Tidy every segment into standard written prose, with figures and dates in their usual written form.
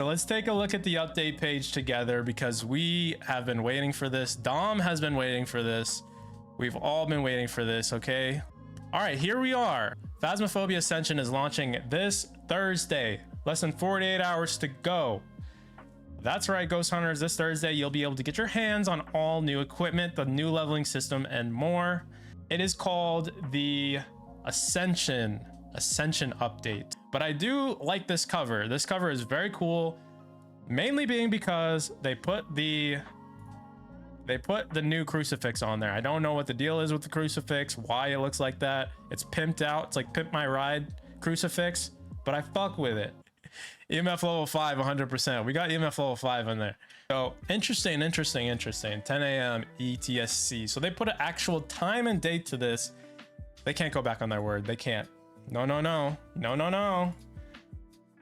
So let's take a look at the update page together because we have been waiting for this. Dom has been waiting for this. We've all been waiting for this, okay? All right, here we are. Phasmophobia Ascension is launching this Thursday. Less than 48 hours to go. That's right, Ghost Hunters. This Thursday, you'll be able to get your hands on all new equipment, the new leveling system, and more. It is called the Ascension update. But I do like this cover. This cover is very cool, mainly being because they put the new crucifix on there. I don't know what the deal is with the crucifix, why it looks like that. It's pimped out. It's like Pimp My Ride crucifix, but I fuck with it. EMF level 5, 100%. We got EMF level 5 in there. So interesting. 10 a.m. ETSC. So they put an actual time and date to this. They can't go back on their word. They can't. No.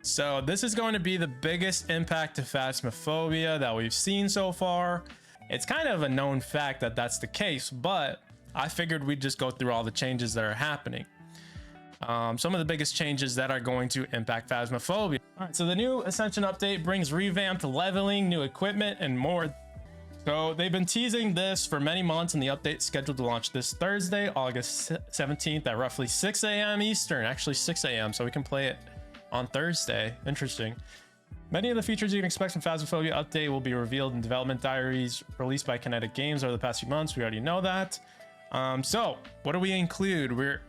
So this is going to be the biggest impact to Phasmophobia that we've seen so far. It's kind of a known fact that that's the case, but I figured we'd just go through all the changes that are happening. Some of the biggest changes that are going to impact Phasmophobia. All right, so the new Ascension update brings revamped leveling, new equipment, and more. So they've been teasing this for many months, and the update is scheduled to launch this Thursday, August 17th at roughly 6 a.m. Eastern, actually 6 a.m. So we can play it on Thursday. Interesting. Many of the features you can expect from Phasmophobia update will be revealed in development diaries released by Kinetic Games over the past few months. We already know that. So what do we include? We're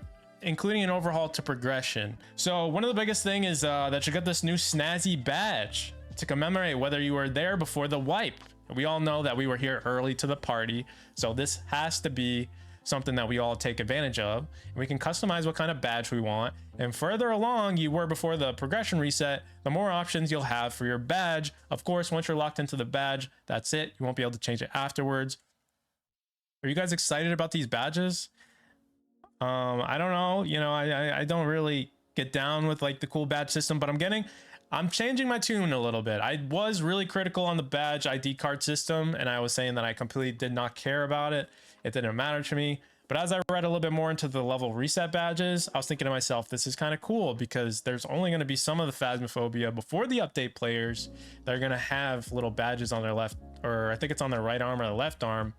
including an overhaul to progression. So one of the biggest thing is that you got this new snazzy badge to commemorate whether you were there before the wipe. We all know that we were here early to the party, so this has to be something that we all take advantage of. We can customize what kind of badge we want, and further along you were before the progression reset, the more options you'll have for your badge. Of course, once you're locked into the badge, that's it. You won't be able to change it afterwards. Are you guys excited about these badges? I don't know, you know, I don't really get down with like the cool badge system, but I'm changing my tune a little bit. I was really critical on the badge ID card system, and I was saying that I completely did not care about it. It didn't matter to me. But as I read a little bit more into the level reset badges, I was thinking to myself, this is kind of cool because there's only going to be some of the Phasmophobia before the update players that are going to have little badges on their left, or I think it's on their right arm or the left arm,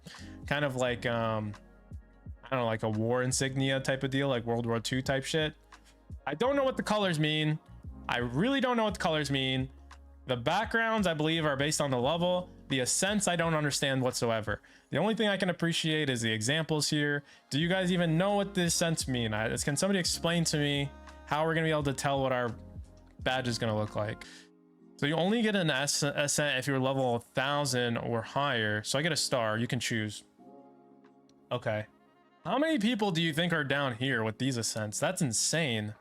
kind of like I don't know, like a war insignia type of deal, like World War II type shit. I don't know what the colors mean. I really don't know what the colors mean. The backgrounds, I believe, are based on the level. The ascents, I don't understand whatsoever. The only thing I can appreciate is the examples here. Do you guys even know what the ascents mean? Can somebody explain to me how we're going to be able to tell what our badge is going to look like? So you only get an ascent if you're level 1000 or higher. So I get a star. You can choose. Okay. How many people do you think are down here with these ascents? That's insane.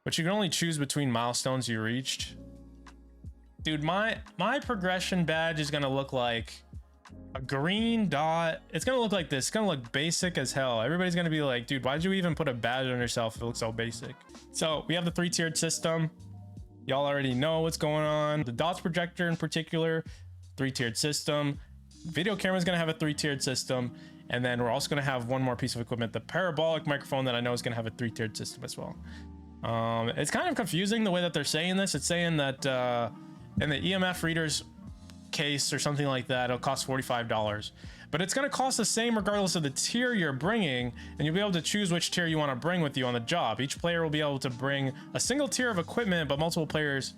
But you can only choose between milestones you reached. Dude, my progression badge is gonna look like a green dot. It's gonna look like this. It's gonna look basic as hell. Everybody's gonna be like, dude, why'd you even put a badge on yourself if it looks so basic? So we have the 3-tiered system. Y'all already know what's going on. The dots projector in particular, 3-tiered system. Video camera is gonna have a 3-tiered system. And then we're also gonna have one more piece of equipment, the parabolic microphone that I know is gonna have a 3-tiered system as well. It's kind of confusing the way that they're saying this. It's saying that in the EMF reader's case or something like that, it'll cost $45, but it's going to cost the same regardless of the tier you're bringing, and you'll be able to choose which tier you want to bring with you on the job. Each player will be able to bring a single tier of equipment, but multiple players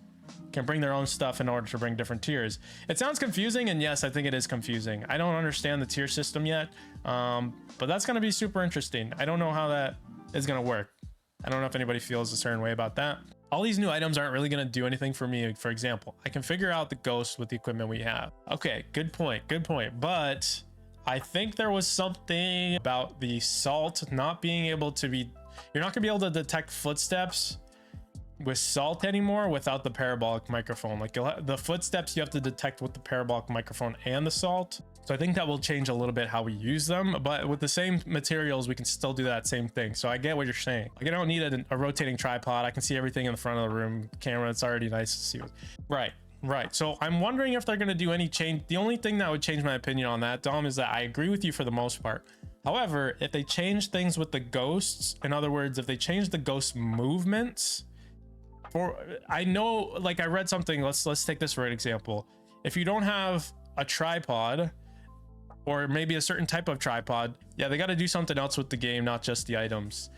can bring their own stuff in order to bring different tiers. It sounds confusing, and yes, I think it is confusing. I don't understand the tier system yet, but that's going to be super interesting. I don't know how that is going to work. I don't know if anybody feels a certain way about that. All these new items aren't really going to do anything for me. For example, I can figure out the ghost with the equipment we have. Okay, good point. But I think there was something about the salt not being able to be, you're not gonna be able to detect footsteps with salt anymore without the parabolic microphone. Like the footsteps you have to detect with the parabolic microphone and the salt. So I think that will change a little bit how we use them, but with the same materials, we can still do that same thing. So I get what you're saying. Like I don't need a rotating tripod. I can see everything in the front of the room camera. It's already nice to see. Right. So I'm wondering if they're going to do any change. The only thing that would change my opinion on that, Dom, is that I agree with you for the most part. However, if they change things with the ghosts, in other words, if they change the ghost movements, I know, like I read something, let's take this for an example. If you don't have a tripod, or maybe a certain type of tripod, yeah, they got to do something else with the game, not just the items.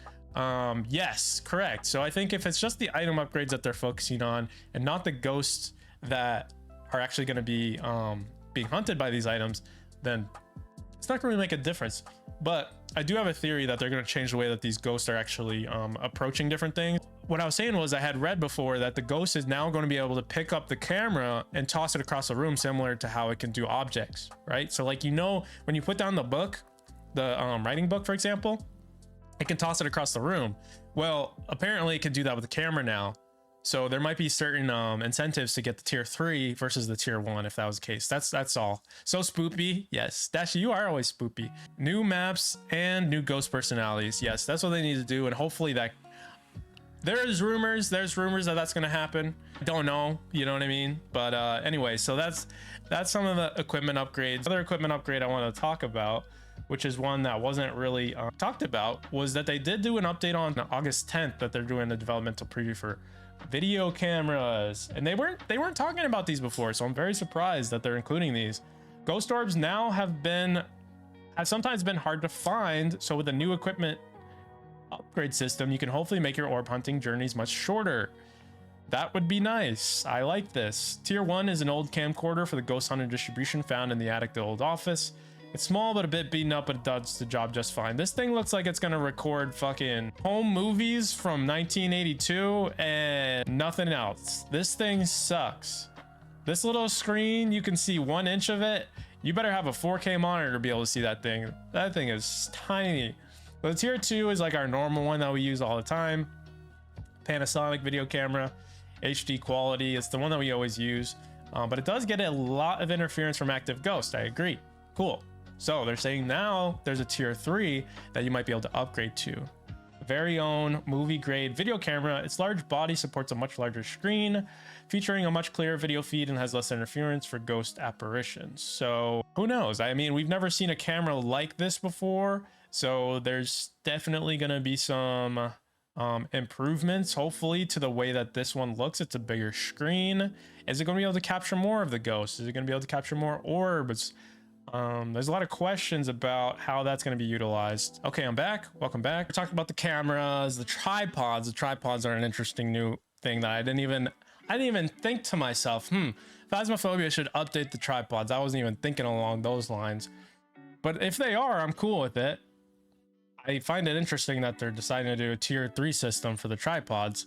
Yes, correct. So I think if it's just the item upgrades that they're focusing on and not the ghosts that are actually going to be being hunted by these items, then it's not going to really make a difference. But I do have a theory that they're going to change the way that these ghosts are actually approaching different things. What I was saying was, I had read before that the ghost is now going to be able to pick up the camera and toss it across the room, similar to how it can do objects, right? So like, you know, when you put down the book, the writing book, for example, it can toss it across the room. Well, apparently it can do that with the camera now. So there might be certain incentives to get the tier 3 versus the tier 1 if that was the case. That's all. So spoopy. Yes, Dashy, you are always spoopy. New maps and new ghost personalities. Yes, that's what they need to do, and hopefully that... There's rumors that that's going to happen. Don't know, you know what I mean? But anyway, so that's some of the equipment upgrades. Other equipment upgrade I want to talk about, which is one that wasn't really talked about, was that they did do an update on August 10th that they're doing a developmental preview for video cameras, and they weren't talking about these before, so I'm very surprised that they're including these. Ghost orbs now have sometimes been hard to find, so with the new equipment upgrade system, you can hopefully make your orb hunting journeys much shorter. That would be nice. I like this. Tier 1 is an old camcorder for the ghost hunter distribution found in the attic of the old office. It's small but a bit beaten up, but it does the job just fine. This thing looks like it's gonna record fucking home movies from 1982 and nothing else. This thing sucks. This little screen, you can see 1 inch of it. You better have a 4K monitor to be able to see that thing. That thing is tiny. The tier 2 is like our normal one that we use all the time. Panasonic video camera, HD quality. It's the one that we always use, but it does get a lot of interference from active ghost. I agree. Cool. So they're saying now there's a tier 3 that you might be able to upgrade to. Very own movie grade video camera. Its large body supports a much larger screen, featuring a much clearer video feed, and has less interference for ghost apparitions. So who knows? I mean, we've never seen a camera like this before, so there's definitely going to be some improvements, hopefully, to the way that this one looks. It's a bigger screen. Is it going to be able to capture more of the ghosts? Is it going to be able to capture more orbs? There's a lot of questions about how that's going to be utilized. Okay, I'm back. Welcome back. We talked about the cameras, the tripods. The tripods are an interesting new thing that I didn't even think to myself, Phasmophobia should update the tripods. I wasn't even thinking along those lines. But if they are, I'm cool with it. I find it interesting that they're deciding to do a tier 3 system for the tripods.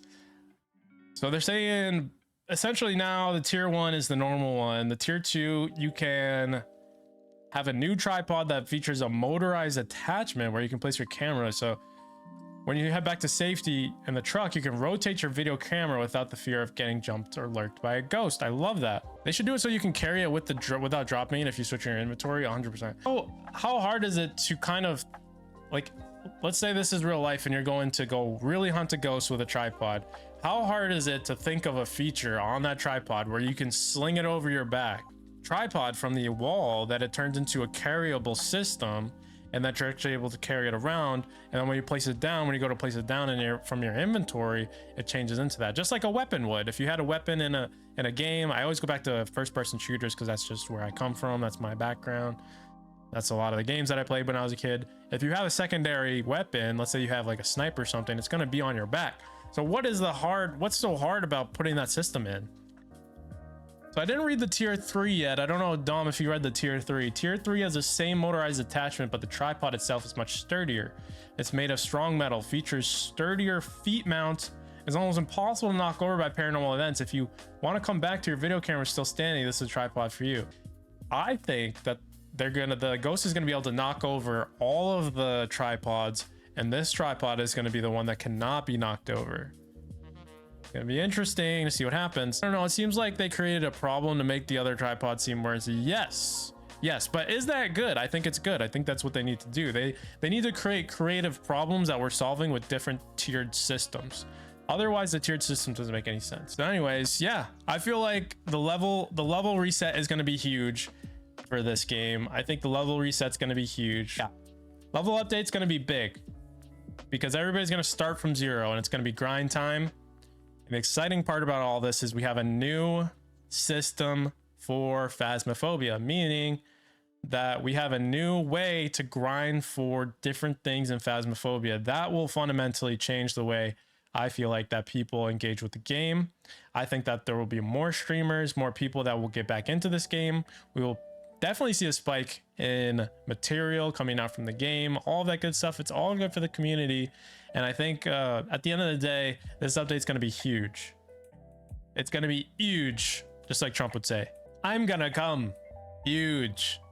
So they're saying essentially now the tier 1 is the normal one. The tier 2, you can have a new tripod that features a motorized attachment where you can place your camera. So when you head back to safety in the truck, you can rotate your video camera without the fear of getting jumped or lurked by a ghost. I love that. They should do it so you can carry it with without dropping it if you switch your inventory 100%. Oh, how hard is it to kind of, like, let's say this is real life and you're going to go really hunt a ghost with a tripod. How hard is it to think of a feature on that tripod where you can sling it over your back tripod from the wall, that it turns into a carryable system, and that you're actually able to carry it around, and then when you place it down, when you go to place it down from your inventory, it changes into that, just like a weapon would. If you had a weapon in a game, I always go back to first-person shooters because that's just where I come from. That's my background. That's a lot of the games that I played when I was a kid. If you have a secondary weapon, let's say you have like a sniper or something, it's going to be on your back. So what's so hard about putting that system in? So I didn't read the tier 3 yet. I don't know, Dom, if you read the tier 3. Tier 3 has the same motorized attachment, but the tripod itself is much sturdier. It's made of strong metal, features sturdier feet mount. It's almost impossible to knock over by paranormal events. If you want to come back to your video camera still standing, this is a tripod for you. I think that the ghost is gonna be able to knock over all of the tripods, and this tripod is gonna be the one that cannot be knocked over. Gonna be interesting to see what happens. I don't know, it seems like they created a problem to make the other tripod seem worse. Yes, but is that good? I think it's good. I think that's what they need to do. They need to create creative problems that we're solving with different tiered systems. Otherwise, the tiered system doesn't make any sense. So anyways, yeah, I feel like the level reset is going to be huge for this game. I think the level reset's going to be huge. Yeah, level update's going to be big because everybody's going to start from 0, and it's going to be grind time. The exciting part about all this is we have a new system for Phasmophobia, meaning that we have a new way to grind for different things in Phasmophobia that will fundamentally change the way I feel like that people engage with the game. I think that there will be more streamers, more people that will get back into this game. We will definitely see a spike in material coming out from the game, all that good stuff. It's all good for the community. And I think at the end of the day, this update is going to be huge. It's going to be huge, just like Trump would say. I'm going to come huge.